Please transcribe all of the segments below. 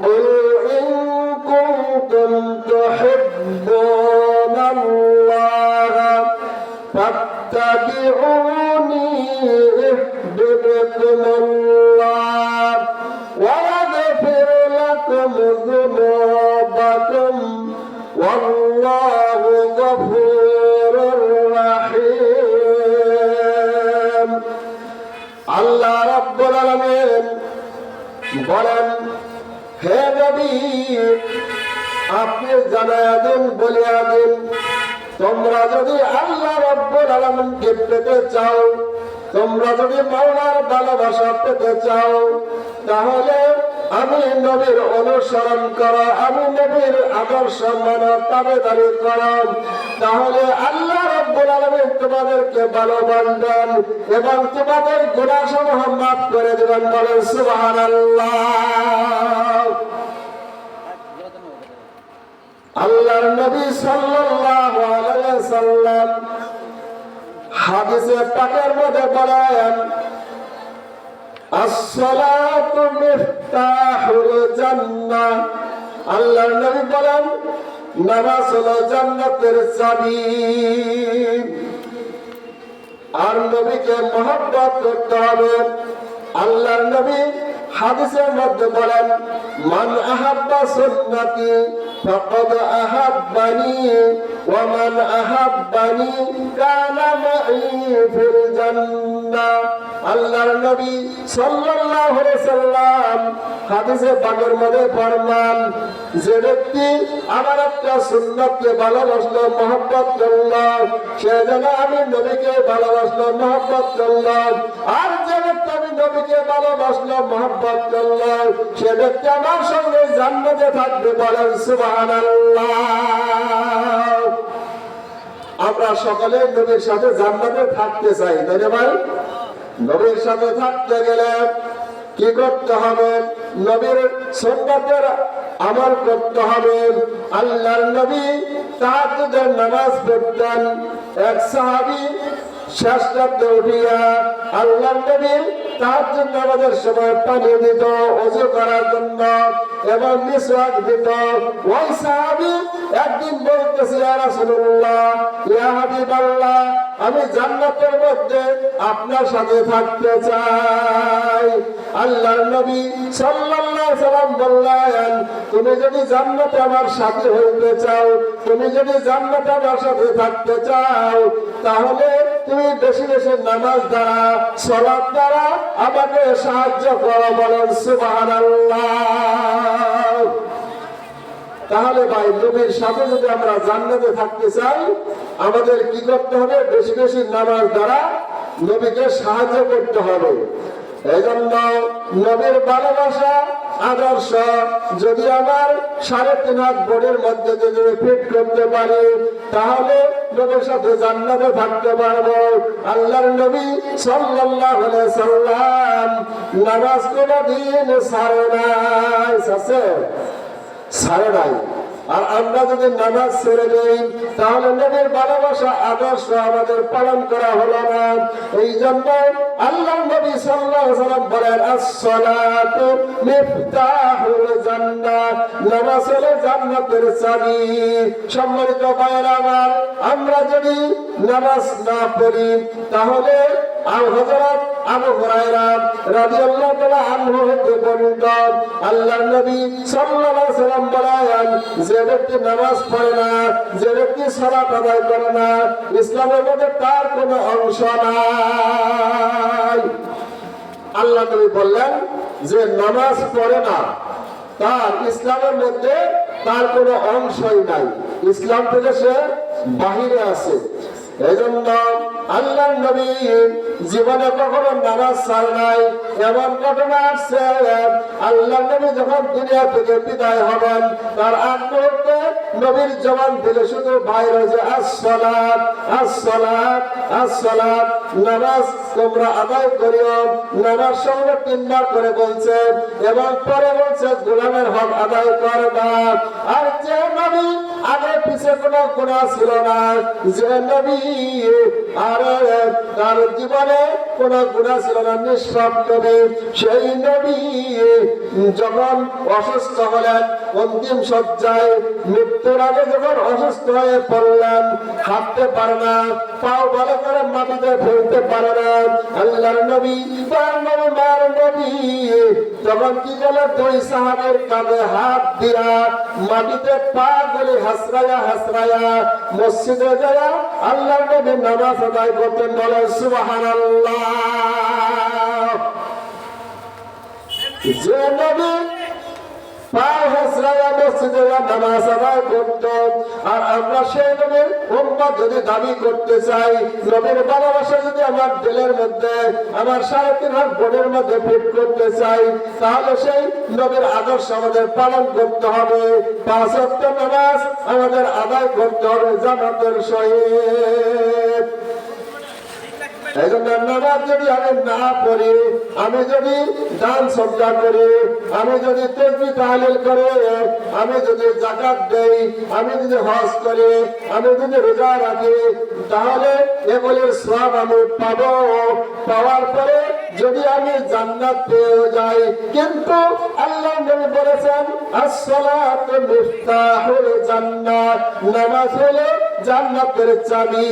قل إن كنتم تحبون الله فاتبعوني يحببكم الله ويغفر لكم ذنوبكم والله غفور رحيم আল্লাহ রাব্বুল আলামিন বলেন, হে নবী, আপনি জানায়া দিন, বলিয়া দিন, তোমরা যদি আল্লাহ রাব্বুল আলামিনকে পেতে চাও, তোমরা যদি মাওলার ভালোবাসা পেতে চাও, তাহলে আমি নবীর অনুসরণ করো, আমি নবীর আদর্শ মানো, তাবেদারি করো, তাহলে আল্লাহ রাব্বুল আলামিন তোমাদেরকে ভালোবাসবেন এবং তোমাদের গুনাহসমূহ মাফ করে দিবেন। বলেন সুবহানাল্লাহ। আল্লাহর নবী সাল্লাল্লাহু আলাইহি ওয়াসাল্লাম হাদিসে পাকের মধ্যে বলেন, আসসালাতু মিফতাহুল জান্নাহ। আল্লাহর নবী বলেন, নামাজ হলো জান্নাতের চাবি। আর নবীকে মহব্বত করতে হবে। আল্লাহর নবী হাদিসের মধ্যে বলেন, মান আহাব্বা সুন্নতি ফাকাদ আহাব্বানি ওয়া মান আহাব্বানি কানা মাই ফিল জান্নাহ। আল্লাহর নবী সাল্লাল্লাহু আলাইহি সাল্লাম হাদিসে পাকের মধ্যে ফরমান, যে ব্যক্তি আমার একটা সুন্নতকে ভালোবাসলো, মহব্বত করলো, সে যেন আমি নবীকে ভালোবাসলো, মহব্বত করলো। আর যে ব্যক্তি আমি নবীকে ভালোবাসলো, মহব্বত করলো, সে ব্যক্তি আমার সঙ্গে জান্নাতে থাকবে। বলেন সুবহানাল্লাহ। আমরা সকলে নবীর সাথে জান্নাতে থাকতে চাই, তাই না ভাই? নবীর সাথে থাকতে গেলে কি করতে হবে? নবীর সুন্নতের আমল করতে হবে। আল্লাহর নবী তাহাজ্জুদের নামাজ পড়তেন। এক সাহাবী শেষ রাতে উঠিয়া আল্লাহর নবী তাহাজ্জুদ নামাজের সময় পানি দিত ওযু করার জন্য এবং মিসওয়াক দিত। ওই সাহাবী একদিন বলতেছে, ইয়া রাসূলুল্লাহ, ইয়া হাবিবাল্লাহ, আমি জান্নাতের মধ্যে আপনার সাথে থাকতে চাই। আল্লাহর নবী সাল্লাল্লাহু আলাইহি সাল্লাম বললেন, তুমি যদি জান্নাতে আমার সাথে হইতে চাও, তুমি যদি জান্নাতে আমার সাথে থাকতে চাও, তাহলে তুমি বেশি বেশি নামাজ দ্বারা, সালাত দ্বারা আমাকে সাহায্য করো। বলেন সুবহানাল্লাহ। তাহলে ভাই, নবীর সাথে যদি আমরা জান্নাতে থাকতে চাই, আমাদের কি করতে হবে? বেশি বেশি নামাজ দ্বারা নবীকে সাহায্য করতে হবে। এই জন্য নবীর ভালোবাসা, আদর্শ যদি আমার 3.5 হাত বডির মধ্যে যদি ফিট করতে পারি, তাহলে নবীর সাথে জান্নাতে থাকতে পারবো। আল্লাহর নবী সাল্লাল্লাহু আলাইহি সাল্লাম নামাজ কোনদিন ছাড়ে নাই, ছাড়ে নাই। আর আমরা যদি নামাজ ছেড়ে দেই, তাহলে নবীর ভালোবাসা, আদর্শ আমাদের পালন করা হলো না। এই জন্য আল্লাহর নবী সাল্লাল্লাহু আলাইহি ওয়াসাল্লাম বলেন, আস-সালাতু মিফতাহুল জান্নাহ। নামাজ হলো জান্নাতের চাবি। সম্মানিত ভাইরা আমার, আমরা যদি নামাজ না পড়ি, তাহলে হযরত আবু হুরায়রা রাদিয়াল্লাহু তাআলা আনহু হতে বর্ণিত, আল্লাহর নবী সাল্লাল্লাহু আলাইহি ওয়াসাল্লাম বলেন, যে ব্যক্তি নামাজ পড়ে না, যে ব্যক্তি সালাত আদায় করে না, ইসলামের মধ্যে তার কোনো অংশ নাই। আল্লাহ নবী বললেন, যে নামাজ পড়ে না, তার ইসলামের মধ্যে তার কোনো অংশই নাই, ইসলাম থেকে সে বাহিরে আছে। এই জন্য আল্লাহর নবী জীবনে কখনো নামাজ ছাড়ে নাই। এমন ঘটনা আসছে, আল্লাহর নবী যখন দুনিয়া থেকে বিদায় হবেন, তার আগ মুহূর্তে নবীর জবান থেকে শুধু বাইরে হয়েছে, আস-সালাত, আস-সালাত, আস-সালাত, নামাজ তোমরা আদায় করিও। নামাজ সঙ্গে 3 বার করে বলছে এবং পরে বলছে গোলামের হক আদায় করবা। আর যে নবী আগে পিছে কোনো গুনাহ ছিল না, যে নবী আর তার জীবনে কোন গুনাহ ছিল না, নিষ্পাপ নবী। সেই নবী যখন অসুস্থ হলেন, অন্তিম শয্যায় মৃত্যুর আগে যখন অসুস্থ হয়ে পড়লেন, হাঁটতে পারে না, পাও ভালো করে মাটিতে ফেলতে পারে না, আল্লাহর নবী মার নবী তখন কি বলে, দুই সাহাবীর কাঁধে হাত দিয়া মাটিতে পা গুলি হাসরায়া হাসরায়া মসজিদে যায় আল্লাহর নবী নামাজ আদায় করতেন। বলে সুবহানাল্লাহ। যে নবী পা হাসরায়া মসজিদে নামাজ আদায় করত, আর আমরা সেই নবীর উম্মত যদি দাবি করতে চাই, নবীর ভালোবাসা যদি আমার দিলের মধ্যে, আমার 3.5 হাত বোনের মধ্যে ফিট করতে চাই, তাহলে সেই নবীর আদর্শ আমাদের পালন করতে হবে। 5 ওয়াক্ত নামাজ আমাদের আদায় করতে হবে জামাতের সহিত। এই জন্য নামাজ যদি আমি না পড়ি, আমি যদি দান সদকা করি, আমি যদি তাসবিহ তাহলিল করি, আমি যদি যাকাত দেই, আমি যদি হজ করি, আমি যদি রোজা রাখি, তাহলে এগুলির সওয়াব আমি পাবো। পাওয়ার পরে যদি আমি জান্নাত পেয়ে যাই, কিন্তু আল্লাহ নবী বলেছেন as-salatu miftahul জান্নাত, নামাজ হলো জান্নাতের চাবি।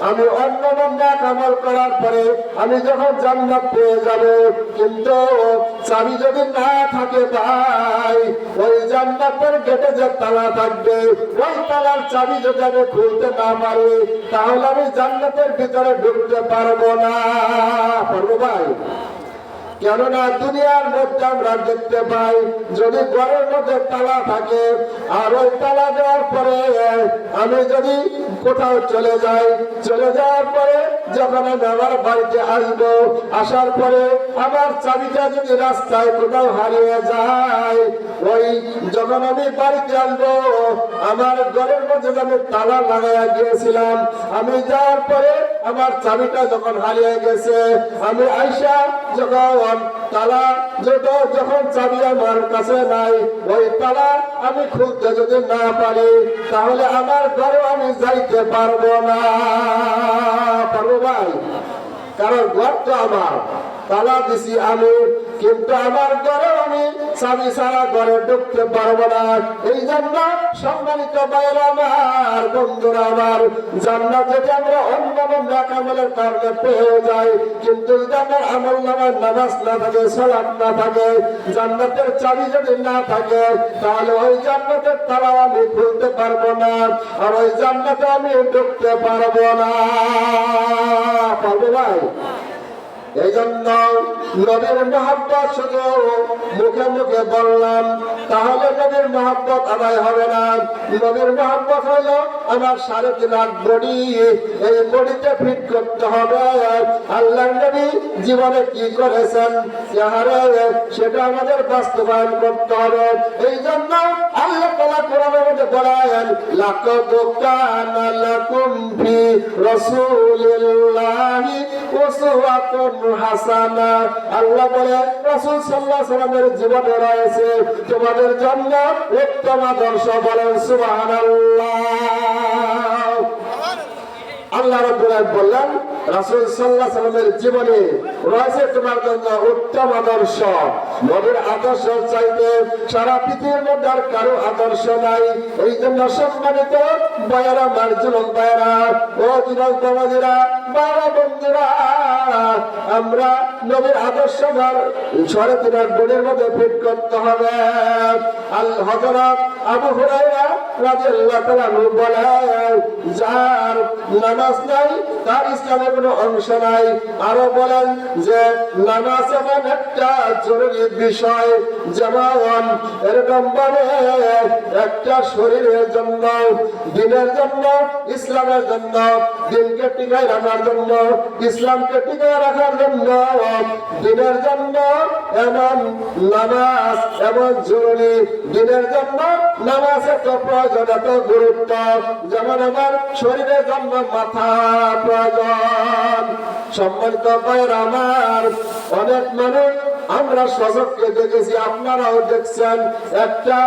আমি অন্য নেক আমল করার পরে আমি যখন জান্নাত পেয়ে যাব, কিন্তু চাবি যদি না থাকে ভাই, ওই জান্নাতের গেটে যে তালা থাকবে, ওই তালার চাবি যদি আমি খুলতে না পারি, তাহলে আমি জান্নাতের ভিতরে ঢুকতে পারবো না। পারবো ভাই? কেননা দুনিয়ার মধ্যে আমরা দেখতে পাই, যদি ঘরের মধ্যে তালা থাকে, আর ওই তালা দেওয়ার পরে আমি যদি কোথাও চলে যাই, চলে যাওয়ার পরে যখন আমি আমার বাড়িতে আসবো, আসার পরে আমার চাবিটা যদি রাস্তায় কোথাও হারিয়ে যায়, ওই যখন আমি বাড়িতে আসবো, আমার ঘরের মধ্যে আমি তালা লাগাইয়া গিয়েছিলাম, আমি যাওয়ার পরে আমার চাবিটা যখন হারিয়ে গেছে, আমি আইসা যখন তালা যখন চাবি আমার কাছে নাই, ওই তালা আমি খুলতে যদি না পারি, তাহলে আমার ঘরে আমি যাইতে পারবো না। পারবো ভাই? কারণ ঘর তো আমার, তালা দিছি আমি, কিন্তু আমার ঘরে আমি চাবি ছাড়া ঘরে ঢুকতে পারবো না। এই জন্য সম্মানিত ভাইরা আমার, বন্ধুরা আমার, জান্নাত যদি আমরা অন্য নেক আমলের কারণে পেয়ে যাই, কিন্তু যদি আমার আমল নামায় নামাজ না থাকে, সালাত না থাকে, জান্নাতের চাবি যদি না থাকে, তাহলে ওই জান্নাতের তালা আমি খুলতে পারবো না, আর ওই জান্নাতে আমি ঢুকতে পারবো না। পারবো ভাই? এই জন্য নবীর মহব্বত শুধু মুখে মুখে বললাম তাহলে নবীর মহব্বত আদায় হবে না। নবীর মহব্বত হলো আমার 3.5 হাত বডি, এই বডিতে ফিট করতে হবে। আল্লাহর নবী জীবনে কি করেছেন সেটা আমাদের বাস্তবায়ন করতে হবে। এই জন্য আল্লাহ তাআলা কোরআনের মধ্যে বলেন, লাকাদ কানা লাকুম ফি রাসূলিল্লাহি উসওয়াতুন হাসানা। আল্লাহ বলে রাসূল সাল্লাল্লাহু আলাইহি ওয়াসাল্লামের জীবনে রয়েছে তোমাদের জন্য উত্তম আদর্শ। বলেন সুবহানাল্লাহ। আল্লাহ রাব্বুল আলামিন বললেন রাসূল সাল্লাল্লাহু আলাইহি ওয়াসাল্লামের জীবনে রয়েছে তোমার জন্য উত্তম আদর্শ। নবীর আদর্শ চাইতে সারা পৃথিবীর মধ্যে আর কারো আদর্শ নাই। এই জন্য সম্মানিত ভাইয়েরা, মার্জুন ভাইয়েরা, ও যুবক বাবাজিরা, বাবা বন্ধুরা, আমরা নবীর আদর্শ 3.5 হাত বডির মধ্যে ফিট করতে হবে। আল হযরত আবু হুরায়রা রাদিয়াল্লাহু তাআলা বলেন, যার নামাজ নাই তার ইসলামের কোনো অংশ নাই। আরো বলেন যে নামাজ এমন একটা জরুরি বিষয়, যেমন এরকম ভাবে একটা শরীরের জন্য, দিনের জন্য, ইসলামের জন্য, দিনকে টিকায় রাখার জন্য, ইসলামকে টিকায় রাখার জন্য, দিনের জন্য এমন নামাজ এমন জরুরি, দিনের জন্য নামাজ এত প্রয়োজন, এত গুরুত্ব, যেমন আমার শরীরের জন্য মাথা প্রয়োজন। সম্মানিত ভাইরা আমার, অনেক মানুষ আমরা সচক্ষে দেখেছি, আপনারাও দেখছেন, একটা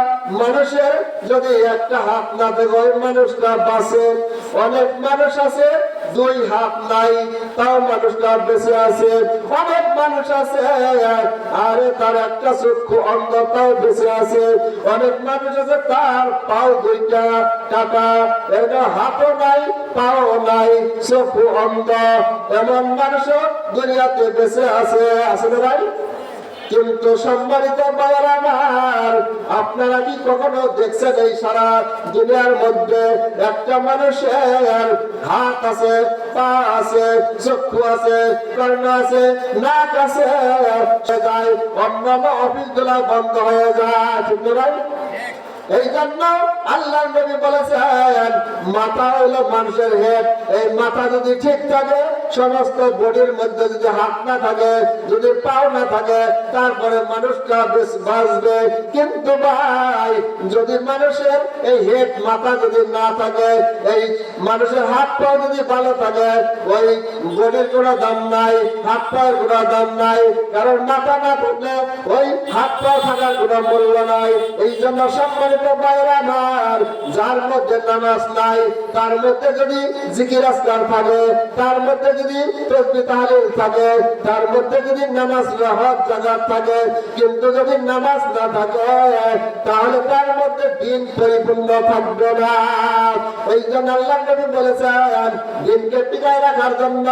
মানুষের যদি একটা হাত না থাকে ওই মানুষটা বাঁচে। অনেক মানুষ আছে দুই হাত নাই তাও মানুষটা বেঁচে আছে, অনেক মানুষ আছে আরে তার একটা চক্ষু অন্ধ তাও বেঁচে আছে, অনেক মানুষ আছে তার পাও দুইটা কাটা, এরকম হাতও নাই পাও নাই চক্ষু অন্ধ, এমন মানুষও দুনিয়াতে বেঁচে আছে, আছে না ভাই? কিন্তু সম্মানিত ভাইয়েরা আমার, আপনারা কি কখনো দেখছেন এই সারা দুনিয়ার মধ্যে একটা মানুষের হাত আছে, পা আছে, চক্ষু আছে, কর্ণ আছে, নাক আছে, যায় অন্যান্য অফিস গুলা বন্ধ হয়ে যায়, ঠিক না ভাই? এই জন্য আল্লাহ নবী বলেছেন মাথা হলো মানুষের হেড, এই মাথা যদি ঠিক থাকে সমস্ত বডির মধ্যে যদি হাত না থাকে, যদি পাও না থাকে, তারপরে মানুষটা বেশ বাঁচবে। কিন্তু ভাই যদি মানুষের এই হেড মাথা যদি না থাকে, এই মানুষের হাত পাও যদি ভালো থাকে, ওই বডির কোনো দাম নাই, হাত পায়ের কোনো দাম নাই, কারণ মাথা না থাকলে ওই হাত পাও থাকার কোনো মূল্য নাই। এই জন্য সম্মানিত ভাইরা আমার, যার মধ্যে নামাজ নাই, তার মধ্যে যদি জিকির আজকার থাকে, তার মধ্যে যদি তাসবিহ তাহলিল থাকে, তার মধ্যে যদি নামাজ হজ যাকাত থাকে, কিন্তু যদি নামাজ না থাকে তাহলে তার মধ্যে দিন পরিপূর্ণ থাকবে না। এই জন্য আল্লাহ নবী বলেছেন দিনকে টিকায় রাখার জন্য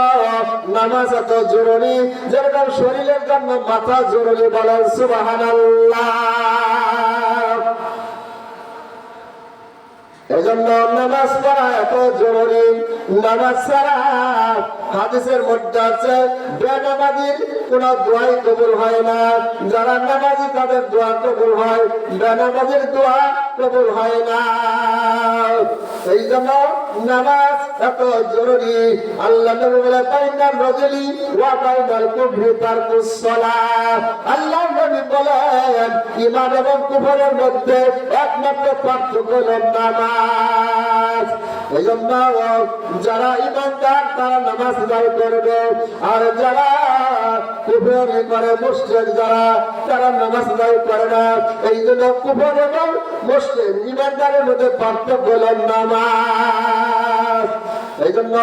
নামাজ এত জরুরি, যেরকম শরীরের জন্য মাথা জরুরি। বলেন সুবহানাল্লাহ। এজন্য নামাজ পড়া এত জরুরি। নামাজ ছাড়া হাদিসের মধ্যে আছে বেনামাজির কোন দোয়াই কবুল হয় না, যারা নামাজি তাদের দোয়া কবুল হয়, বেনামাজির দোয়া কবুল হয় না। এই জন্য নামাজ এত জরুরি। আল্লাহ নবী বলে বাইনাল রাজুলি ওয়া বাইনাল কুফরি তারকুস সালাত। আল্লাহ নবী বলেন ঈমান এবং কুফরের মধ্যে একমাত্র পার্থক্য হলো নামাজ। এই জন্য যারা ঈমানদার তারা নামাজ আদায় করবে, আর যারা কুফর করে মুশরিক যারা, তারা নামাজ আদায় করে না। এই জন্য কুফর এবং মুশরিক ঈমানদারের মধ্যে পার্থক্য হলো নামাজ। এই জন্য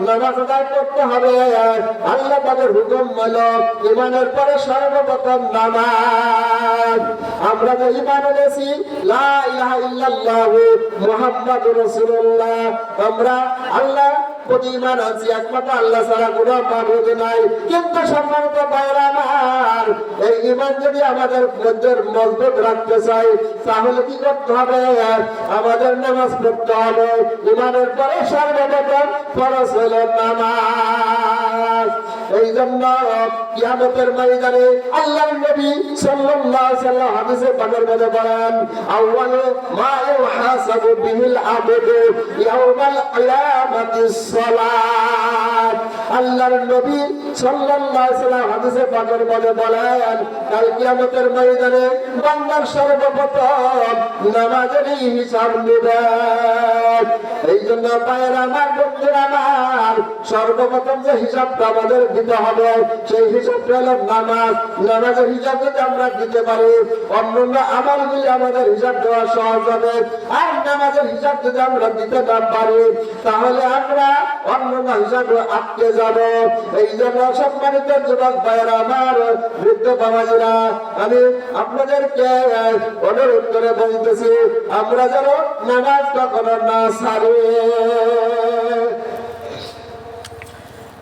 নামাজ আদায় করতে হবে। আল্লাহ পাকের হুকুম হলো ঈমানের পরে সর্বপ্রথম নামাজ। আমরা যে ঈমান এনেছি লা ইলাহা ইল্লাল্লাহু মুহাম্মাদুর রাসূলুল্লাহ, আমরা আল্লাহ প্রতি ঈমান আনছি, একমাত্র আল্লাহ ছাড়া কোনো মাবুদ নাই। কিন্তু সম্মানিত ভাইরা আমার, এই ঈমান যদি আমাদের মধ্যে মজবুত রাখতে চাই তাহলে কি করতে হবে? আমাদের নামাজ পড়তে হবে। ঈমানের পরে সর্বপ্রথম ফরজ হলো নামাজ। এই জন্য কিয়ামতের ময়দানে আল্লাহর নবী সাল্লাল্লাহু আলাইহি ওয়াসাল্লাম হাদিসে পাকের মধ্যে বলেন আউয়ালু মা ইউহাসাবু বিহিল আবদু ইয়াউমাল কিয়ামাতিস সালাত। আল্লাহর নবী সাল্লাল্লাহু আলাইহি ওয়াসাল্লাম হাদিসে পাকের মধ্যে বলেন কাল কিয়ামতের ময়দানে বান্দার সর্বপ্রথম নামাজেরই হিসাব নেবে। এই জন্য ভাইয়েরা আমার, বন্ধুরা আমার, সর্বপ্রথম যে হিসাবটা আমাদের দিতে হবে সেই হিসাবটা হলো নামাজ। নামাজের হিসাব যদি আমরা দিতে পারি অন্যান্য আমলগুলি আমাদের হিসাব দেওয়া সহজ হবে। আর নামাজের হিসাব যদি আমরা দিতে না পারি তাহলে আমরা অন্যান্য হিসাবে আটকে যাব। এই জন্য সম্মানিত যুবক ভাইয়েরা আমার, বৃদ্ধ বাবাজিরা, আমি আপনাদেরকে অনুরোধ করে বলতেছি আমরা যেন নামাজ কখনো না ছাড়ি।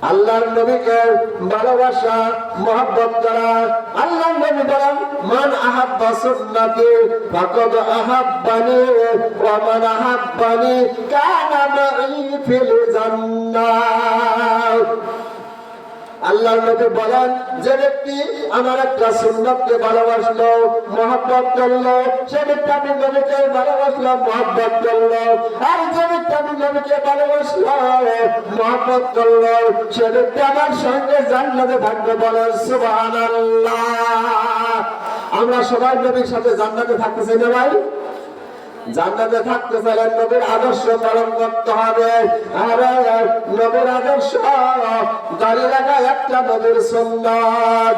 আল্লাহর নবীকে ভালোবাসা মহব্বত করা। আল্লাহর নবী বলেন মান আহাব্বা সুন্নতি ফাকাদ আহাব্বানি ওয়া মান আহাব্বানি কানা মাই ফিল জান্নাহ। আল্লাহর নবী বলেন যে ব্যক্তি আমার একটা সুন্নতকে ভালোবাসলো, মহব্বত করলো, সে ব্যক্তি আমি নবীকে ভালোবাসলো, মহব্বত করলো। আর যে ব্যক্তি আমি নবীকে ভালোবাসলো, মহব্বত করলো, সে ব্যক্তি আমার সঙ্গে জান্নাতে থাকবে। বলেন সুবহানাল্লাহ। আমরা সবাই নবীর সাথে জান্নাতে থাকতে চাই না ভাই? জান্নাতে থাকতে চাইলে নবীর আদর্শ পালন করতে হবে। আর নবীর আদর্শ দাঁড়িয়ে রাখা একটা নবীর সুন্নাত।